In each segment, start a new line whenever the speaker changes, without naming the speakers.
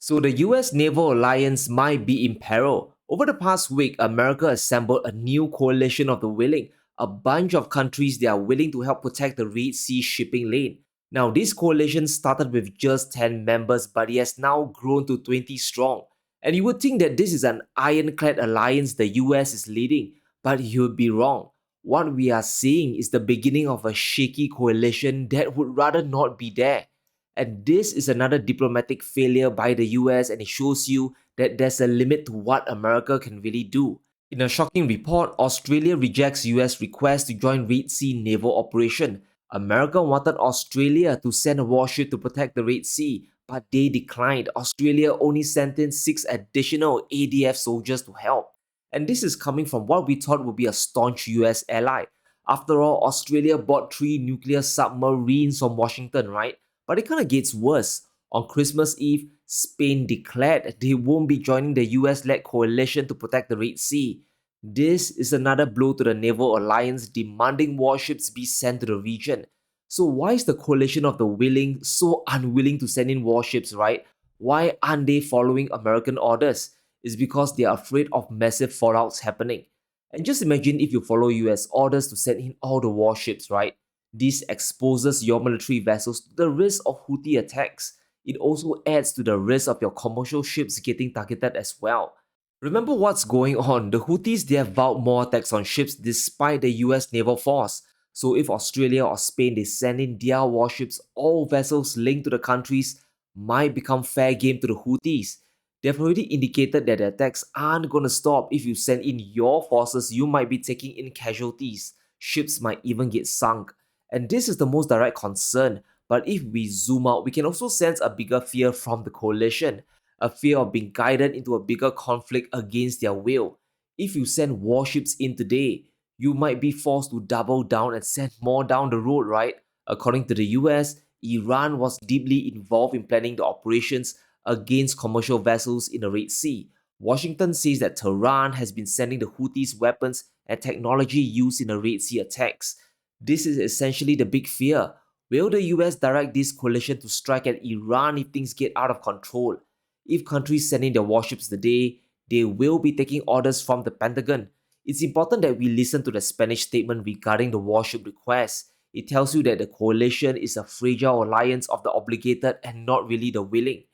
So the US naval alliance might be in peril. Over the past week, America assembled a new coalition of the willing, a bunch of countries that are willing to help protect the Red Sea shipping lane. Now, this coalition started with just 10 members, but it has now grown to 20 strong. And you would think that this is an ironclad alliance the US is leading, but you would be wrong. What we are seeing is the beginning of a shaky coalition that would rather not be there. And this is another diplomatic failure by the US, and it shows you that there's a limit to what America can really do. In a shocking report, Australia rejects US request to join Red Sea naval operation. America wanted Australia to send a warship to protect the Red Sea, but they declined. Australia only sent in 6 additional ADF soldiers to help. And this is coming from what we thought would be a staunch US ally. After all, Australia bought 3 nuclear submarines from Washington, right? But it kind of gets worse. On Christmas Eve, Spain declared they won't be joining the US-led coalition to protect the Red Sea. This is another blow to the naval alliance demanding warships be sent to the region. So why is the coalition of the willing so unwilling to send in warships, right? Why aren't they following American orders? It's because they are afraid of massive fallouts happening. And just imagine if you follow US orders to send in all the warships, right? This exposes your military vessels to the risk of Houthi attacks. It also adds to the risk of your commercial ships getting targeted as well. Remember what's going on. The Houthis, they have vowed more attacks on ships despite the US naval force. So if Australia or Spain, they send in their warships, all vessels linked to the countries might become fair game to the Houthis. They've already indicated that the attacks aren't going to stop. If you send in your forces, you might be taking in casualties. Ships might even get sunk. And this is the most direct concern. But if we zoom out, we can also sense a bigger fear from the coalition, a fear of being guided into a bigger conflict against their will. If you send warships in today, you might be forced to double down and send more down the road, right? According to the US, Iran was deeply involved in planning the operations against commercial vessels in the Red Sea. Washington says that Tehran has been sending the Houthis weapons and technology used in the Red Sea attacks. This is essentially the big fear. Will the US direct this coalition to strike at Iran if things get out of control? If countries send in their warships today, they will be taking orders from the Pentagon. It's important that we listen to the Spanish statement regarding the warship request. It tells you that the coalition is a fragile alliance of the obligated and not really the willing.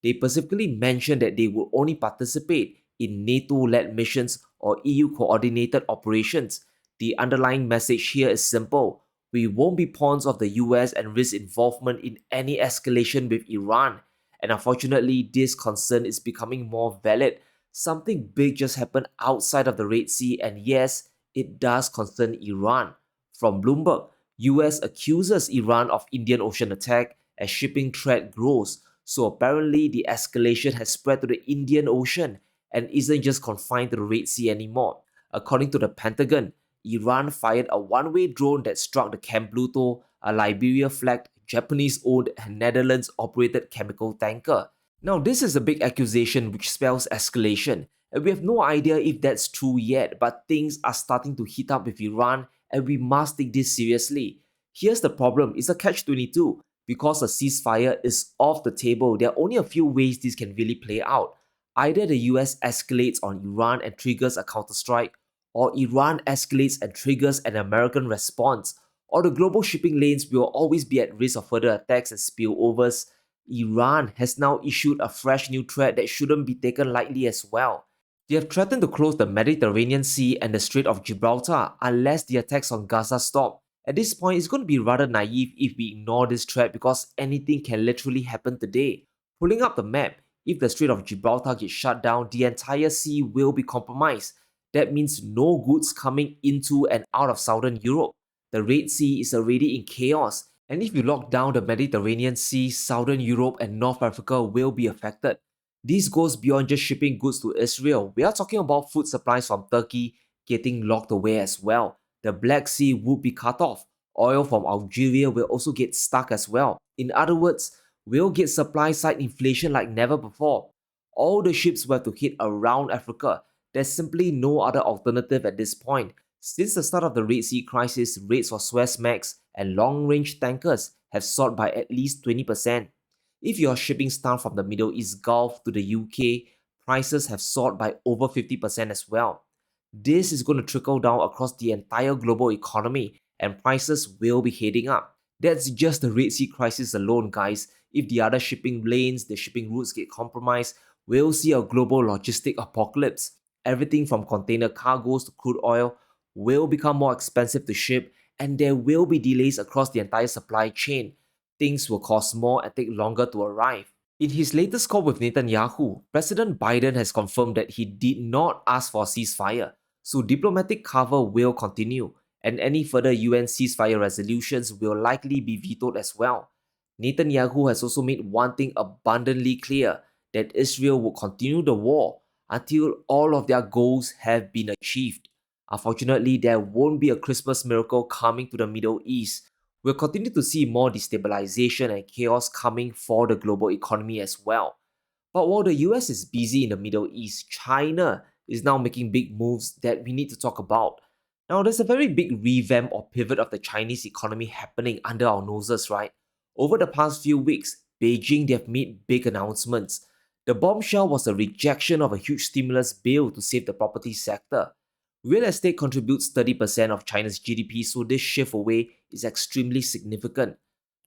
They specifically mentioned that they will only participate in NATO-led missions or EU-coordinated operations. The underlying message here is simple. We won't be pawns of the US and risk involvement in any escalation with Iran. And unfortunately, this concern is becoming more valid. Something big just happened outside of the Red Sea, and yes, it does concern Iran. From Bloomberg, US accuses Iran of Indian Ocean attack as shipping threat grows. So apparently, the escalation has spread to the Indian Ocean and isn't just confined to the Red Sea anymore. According to the Pentagon, Iran fired a one-way drone that struck the Camp Pluto, a Liberia-flagged, Japanese-owned and Netherlands-operated chemical tanker. Now, this is a big accusation which spells escalation, and we have no idea if that's true yet, but things are starting to heat up with Iran, and we must take this seriously. Here's the problem, it's a catch-22. Because a ceasefire is off the table, there are only a few ways this can really play out. Either the US escalates on Iran and triggers a counterstrike, or Iran escalates and triggers an American response, or the global shipping lanes will always be at risk of further attacks and spillovers. Iran has now issued a fresh new threat that shouldn't be taken lightly as well. They have threatened to close the Mediterranean Sea and the Strait of Gibraltar unless the attacks on Gaza stop. At this point, it's going to be rather naive if we ignore this threat because anything can literally happen today. Pulling up the map, if the Strait of Gibraltar gets shut down, the entire sea will be compromised. That means no goods coming into and out of southern Europe. The Red Sea is already in chaos, and if you lock down the Mediterranean Sea, southern Europe and North Africa will be affected. This goes beyond just shipping goods to Israel. We are talking about food supplies from Turkey getting locked away as well. The Black Sea would be cut off. Oil from Algeria will also get stuck as well. In other words, we'll get supply side inflation like never before. All the ships will have to hit around Africa. There's simply no other alternative at this point. Since the start of the Red Sea crisis, rates for Suezmax and long-range tankers have soared by at least 20%. If you're shipping stuff from the Middle East Gulf to the UK, prices have soared by over 50% as well. This is going to trickle down across the entire global economy and prices will be heading up. That's just the Red Sea crisis alone, guys. If the other shipping lanes, the shipping routes get compromised, we'll see a global logistic apocalypse. Everything from container cargoes to crude oil will become more expensive to ship, and there will be delays across the entire supply chain. Things will cost more and take longer to arrive. In his latest call with Netanyahu, President Biden has confirmed that he did not ask for a ceasefire, so diplomatic cover will continue, and any further UN ceasefire resolutions will likely be vetoed as well. Netanyahu has also made one thing abundantly clear, that Israel will continue the war until all of their goals have been achieved. Unfortunately, there won't be a Christmas miracle coming to the Middle East. We'll continue to see more destabilization and chaos coming for the global economy as well. But while the US is busy in the Middle East, China is now making big moves that we need to talk about. Now, there's a very big revamp or pivot of the Chinese economy happening under our noses, right? Over the past few weeks, Beijing they have made big announcements. The bombshell was a rejection of a huge stimulus bill to save the property sector. Real estate contributes 30% of China's GDP, so this shift away is extremely significant.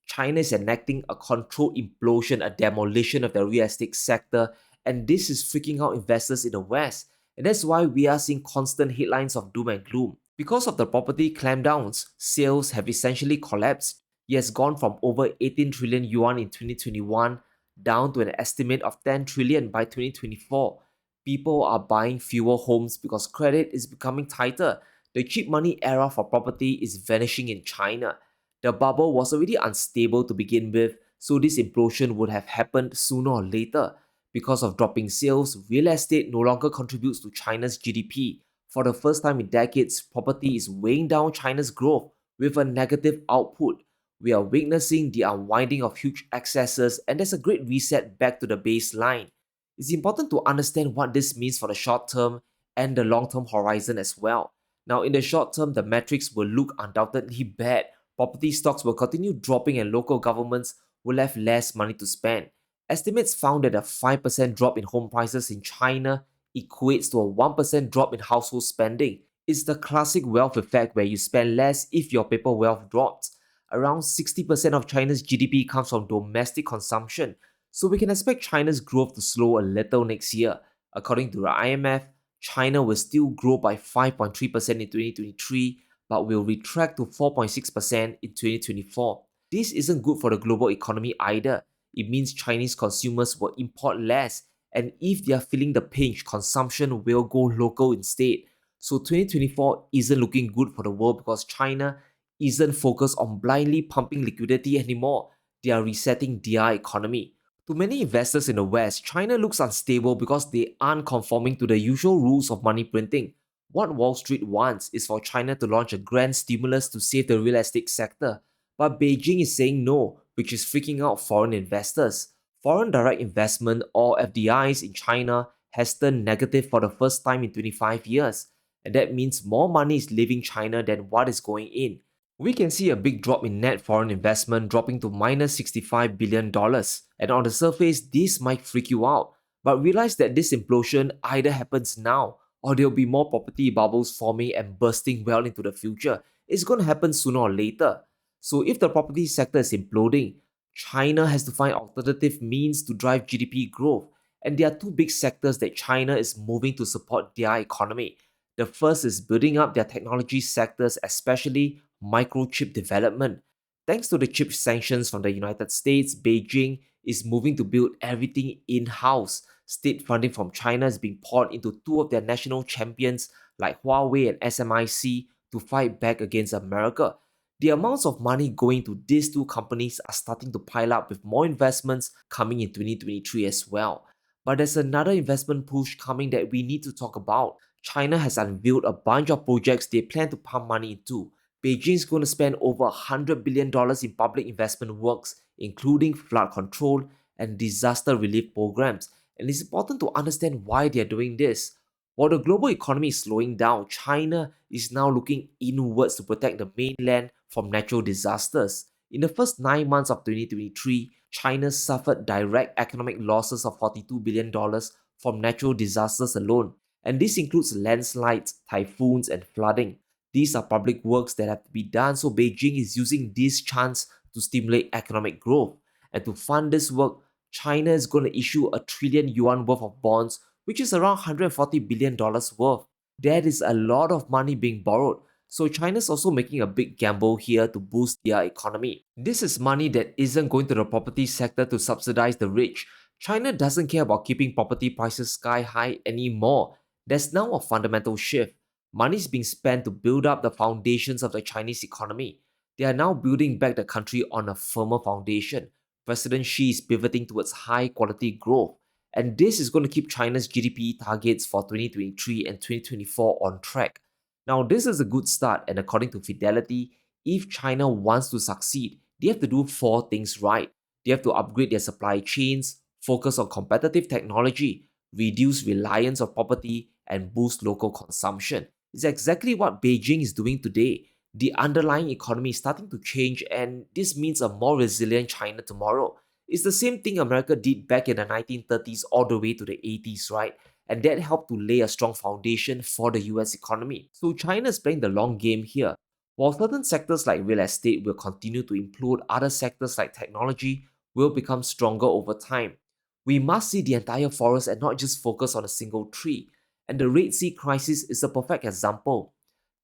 China is enacting a controlled implosion, a demolition of the real estate sector, and this is freaking out investors in the West. And that's why we are seeing constant headlines of doom and gloom. Because of the property clampdowns, sales have essentially collapsed. It has gone from over 18 trillion yuan in 2021 down to an estimate of 10 trillion by 2024. People are buying fewer homes because credit is becoming tighter. The cheap money era for property is vanishing in China. The bubble was already unstable to begin with, so this implosion would have happened sooner or later. Because of dropping sales, real estate no longer contributes to China's GDP. For the first time in decades, property is weighing down China's growth with a negative output. We are witnessing the unwinding of huge excesses, and there's a great reset back to the baseline. It's important to understand what this means for the short term and the long term horizon as well. Now, in the short term, the metrics will look undoubtedly bad. Property stocks will continue dropping and local governments will have less money to spend. Estimates found that a 5% drop in home prices in China equates to a 1% drop in household spending. It's the classic wealth effect where you spend less if your paper wealth drops. Around 60% of China's GDP comes from domestic consumption, so we can expect China's growth to slow a little next year. According to the IMF, China will still grow by 5.3% in 2023 but will retract to 4.6% in 2024. This isn't good for the global economy either. It means Chinese consumers will import less, and if they are feeling the pinch, consumption will go local instead. So 2024 isn't looking good for the world because China isn't focused on blindly pumping liquidity anymore. They are resetting their economy. To many investors in the West, China looks unstable because they aren't conforming to the usual rules of money printing. What Wall Street wants is for China to launch a grand stimulus to save the real estate sector, but Beijing is saying no, which is freaking out foreign investors. Foreign direct investment or FDIs in China has turned negative for the first time in 25 years, and that means more money is leaving China than what is going in. We can see a big drop in net foreign investment dropping to minus $65 billion, and on the surface, this might freak you out. But realize that this implosion either happens now or there'll be more property bubbles forming and bursting well into the future. It's going to happen sooner or later. So if the property sector is imploding, China has to find alternative means to drive GDP growth. And there are two big sectors that China is moving to support their economy. The first is building up their technology sectors, especially microchip development. Thanks to the chip sanctions from the United States, Beijing is moving to build everything in-house. State funding from China is being poured into two of their national champions like Huawei and SMIC to fight back against America. The amounts of money going to these two companies are starting to pile up with more investments coming in 2023 as well. But there's another investment push coming that we need to talk about. China has unveiled a bunch of projects they plan to pump money into. Beijing's going to spend over $100 billion in public investment works, including flood control and disaster relief programs. And it's important to understand why they're doing this. While the global economy is slowing down, China is now looking inwards to protect the mainland from natural disasters. In the first 9 months of 2023, China suffered direct economic losses of $42 billion from natural disasters alone, and this includes landslides, typhoons, and flooding. These are public works that have to be done, so Beijing is using this chance to stimulate economic growth. And to fund this work, China is going to issue a 1 trillion yuan worth of bonds, which is around $140 billion worth. That is a lot of money being borrowed. So China's also making a big gamble here to boost their economy. This is money that isn't going to the property sector to subsidize the rich. China doesn't care about keeping property prices sky high anymore. There's now a fundamental shift. Money is being spent to build up the foundations of the Chinese economy. They are now building back the country on a firmer foundation. President Xi is pivoting towards high quality growth, and this is going to keep China's GDP targets for 2023 and 2024 on track. Now, this is a good start, and according to Fidelity, if China wants to succeed, they have to do four things right. They have to upgrade their supply chains, focus on competitive technology, reduce reliance on property, and boost local consumption. It's exactly what Beijing is doing today. The underlying economy is starting to change, and this means a more resilient China tomorrow. It's the same thing America did back in the 1930s all the way to the 80s, right? And that helped to lay a strong foundation for the US economy. So China is playing the long game here. While certain sectors like real estate will continue to implode, other sectors like technology will become stronger over time. We must see the entire forest and not just focus on a single tree. And the Red Sea crisis is a perfect example.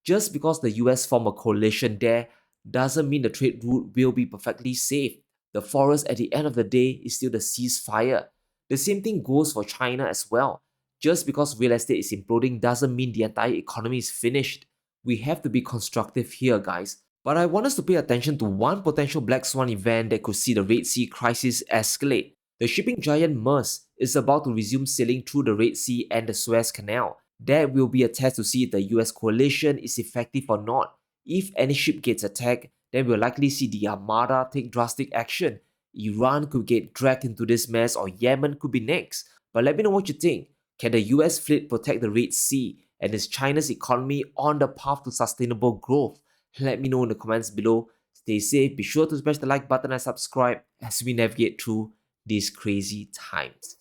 Just because the US formed a coalition there doesn't mean the trade route will be perfectly safe. The forest at the end of the day is still the ceasefire. The same thing goes for China as well. Just because real estate is imploding doesn't mean the entire economy is finished. We have to be constructive here, guys. But I want us to pay attention to one potential black swan event that could see the Red Sea crisis escalate. The shipping giant Maersk is about to resume sailing through the Red Sea and the Suez Canal. That will be a test to see if the US coalition is effective or not. If any ship gets attacked, then we'll likely see the Armada take drastic action. Iran could get dragged into this mess, or Yemen could be next. But let me know what you think. Can the US fleet protect the Red Sea? And is China's economy on the path to sustainable growth? Let me know in the comments below. Stay safe, be sure to smash the like button and subscribe as we navigate through these crazy times.